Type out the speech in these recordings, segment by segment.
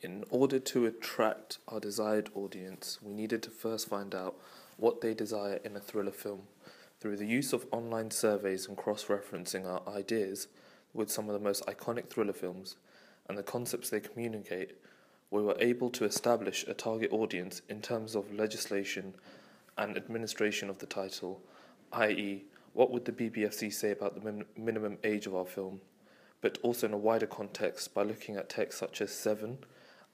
In order to attract our desired audience, we needed to first find out what they desire in a thriller film. Through the use of online surveys and cross-referencing our ideas with some of the most iconic thriller films and the concepts they communicate, we were able to establish a target audience in terms of legislation and administration of the title, i.e., what would the BBFC say about the minimum age of our film, but also in a wider context by looking at texts such as Seven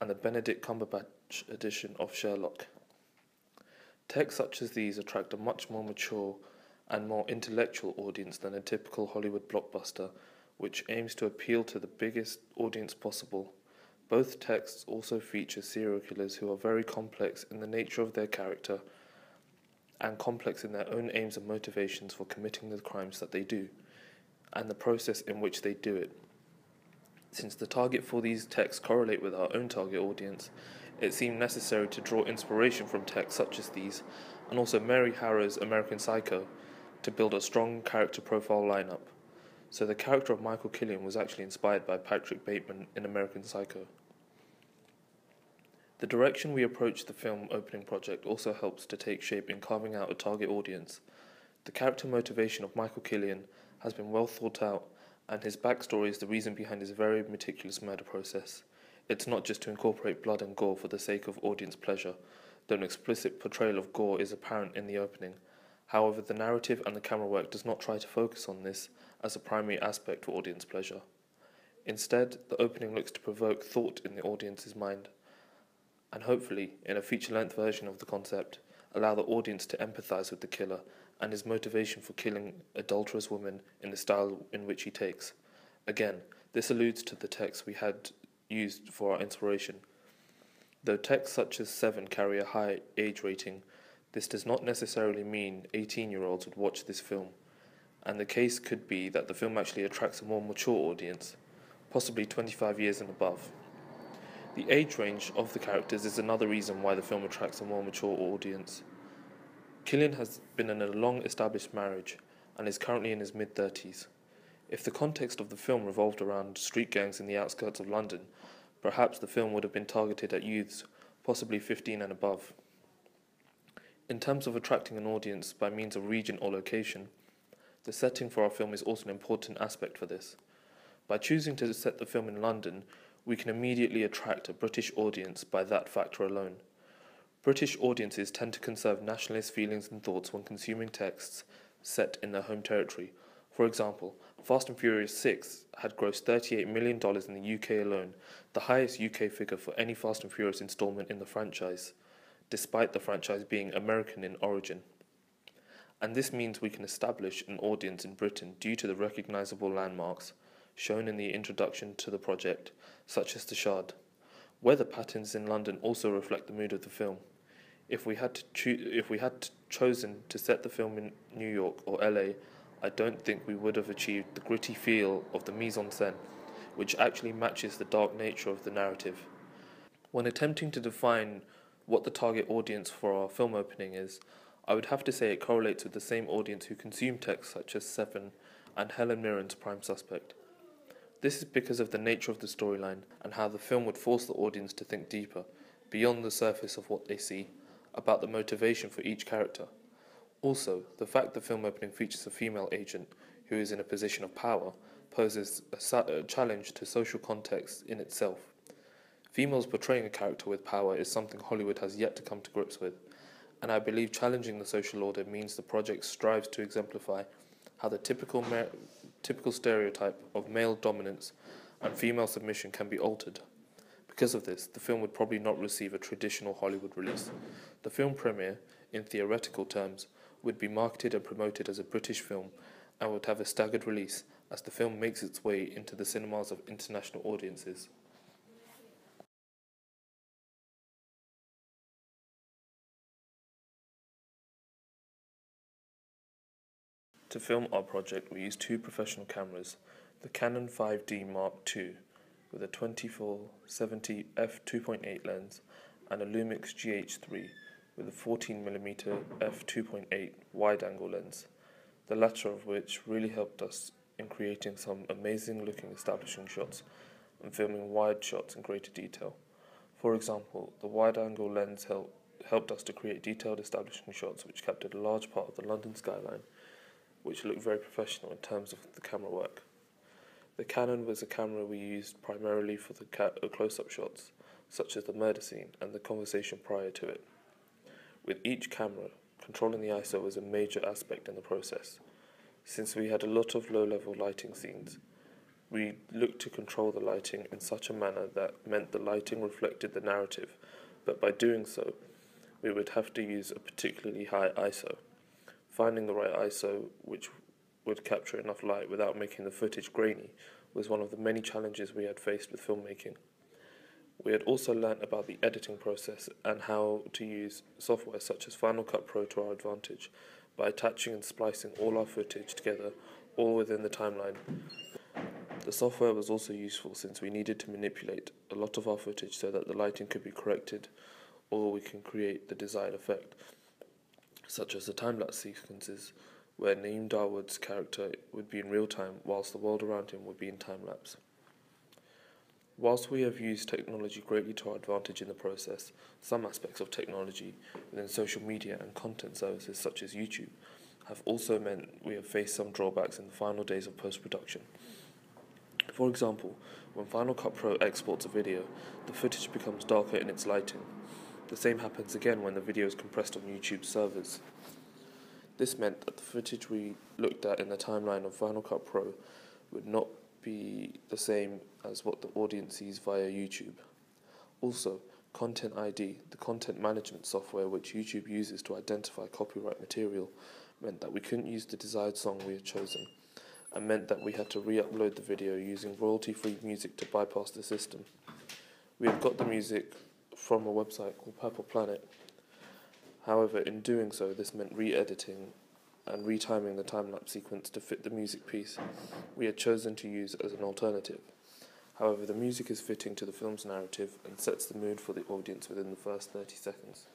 and the Benedict Cumberbatch edition of Sherlock. Texts such as these attract a much more mature and more intellectual audience than a typical Hollywood blockbuster, which aims to appeal to the biggest audience possible. Both texts also feature serial killers who are very complex in the nature of their character and complex in their own aims and motivations for committing the crimes that they do, and the process in which they do it. Since the target for these texts correlate with our own target audience, it seemed necessary to draw inspiration from texts such as these, and also Mary Harrow's American Psycho, to build a strong character profile lineup. So the character of Michael Killian was actually inspired by Patrick Bateman in American Psycho. The direction we approach the film opening project also helps to take shape in carving out a target audience. The character motivation of Michael Killian has been well thought out, and his backstory is the reason behind his very meticulous murder process. It's not just to incorporate blood and gore for the sake of audience pleasure, though an explicit portrayal of gore is apparent in the opening. However, the narrative and the camera work does not try to focus on this as a primary aspect for audience pleasure. Instead, the opening looks to provoke thought in the audience's mind, and hopefully, in a feature-length version of the concept, allow the audience to empathize with the killer and his motivation for killing adulterous women in the style in which he takes. Again, this alludes to the text we had used for our inspiration. Though texts such as Seven carry a high age rating, this does not necessarily mean 18-year-olds would watch this film, and the case could be that the film actually attracts a more mature audience, possibly 25 years and above. The age range of the characters is another reason why the film attracts a more mature audience. Killian has been in a long-established marriage and is currently in his mid-30s. If the context of the film revolved around street gangs in the outskirts of London, perhaps the film would have been targeted at youths, possibly 15 and above. In terms of attracting an audience by means of region or location, the setting for our film is also an important aspect for this. By choosing to set the film in London, we can immediately attract a British audience by that factor alone. British audiences tend to conserve nationalist feelings and thoughts when consuming texts set in their home territory. For example, Fast and Furious 6 had grossed $38 million in the UK alone, the highest UK figure for any Fast and Furious installment in the franchise, despite the franchise being American in origin. And this means we can establish an audience in Britain due to the recognisable landmarks shown in the introduction to the project, such as the Shard. Weather patterns in London also reflect the mood of the film. If we had chosen to set the film in New York or LA, I don't think we would have achieved the gritty feel of the mise-en-scène, which actually matches the dark nature of the narrative. When attempting to define what the target audience for our film opening is, I would have to say it correlates with the same audience who consume texts such as Seven and Helen Mirren's Prime Suspect. This is because of the nature of the storyline and how the film would force the audience to think deeper, beyond the surface of what they see, about the motivation for each character. Also, the fact the film opening features a female agent who is in a position of power poses a challenge to social context in itself. Females portraying a character with power is something Hollywood has yet to come to grips with, and I believe challenging the social order means the project strives to exemplify how the typical stereotype of male dominance and female submission can be altered. Because of this, the film would probably not receive a traditional Hollywood release. The film premiere, in theoretical terms, would be marketed and promoted as a British film and would have a staggered release as the film makes its way into the cinemas of international audiences. To film our project, we used two professional cameras, the Canon 5D Mark II with a 24-70 f2.8 lens and a Lumix GH3 with a 14mm f2.8 wide-angle lens, the latter of which really helped us in creating some amazing-looking establishing shots and filming wide shots in greater detail. For example, the wide-angle lens helped us to create detailed establishing shots which captured a large part of the London skyline, which looked very professional in terms of the camera work. The Canon was a camera we used primarily for the close-up shots, such as the murder scene and the conversation prior to it. With each camera, controlling the ISO was a major aspect in the process. Since we had a lot of low-level lighting scenes, we looked to control the lighting in such a manner that meant the lighting reflected the narrative, but by doing so, we would have to use a particularly high ISO. Finding the right ISO, which would capture enough light without making the footage grainy, was one of the many challenges we had faced with filmmaking. We had also learnt about the editing process and how to use software such as Final Cut Pro to our advantage by attaching and splicing all our footage together, all within the timeline. The software was also useful since we needed to manipulate a lot of our footage so that the lighting could be corrected, or we can create the desired effect, such as the time-lapse sequences where Naeem Dawood's character would be in real time whilst the world around him would be in time-lapse. Whilst we have used technology greatly to our advantage in the process, some aspects of technology within social media and content services such as YouTube have also meant we have faced some drawbacks in the final days of post-production. For example, when Final Cut Pro exports a video, the footage becomes darker in its lighting. The same happens again when the video is compressed on YouTube servers. This meant that the footage we looked at in the timeline of Final Cut Pro would not be the same as what the audience sees via YouTube. Also, Content ID, the content management software which YouTube uses to identify copyright material, meant that we couldn't use the desired song we had chosen, and meant that we had to re-upload the video using royalty-free music to bypass the system. We had got the music from a website called Purple Planet. However, in doing so, this meant re-editing and retiming the time-lapse sequence to fit the music piece we had chosen to use as an alternative. However, the music is fitting to the film's narrative and sets the mood for the audience within the first 30 seconds.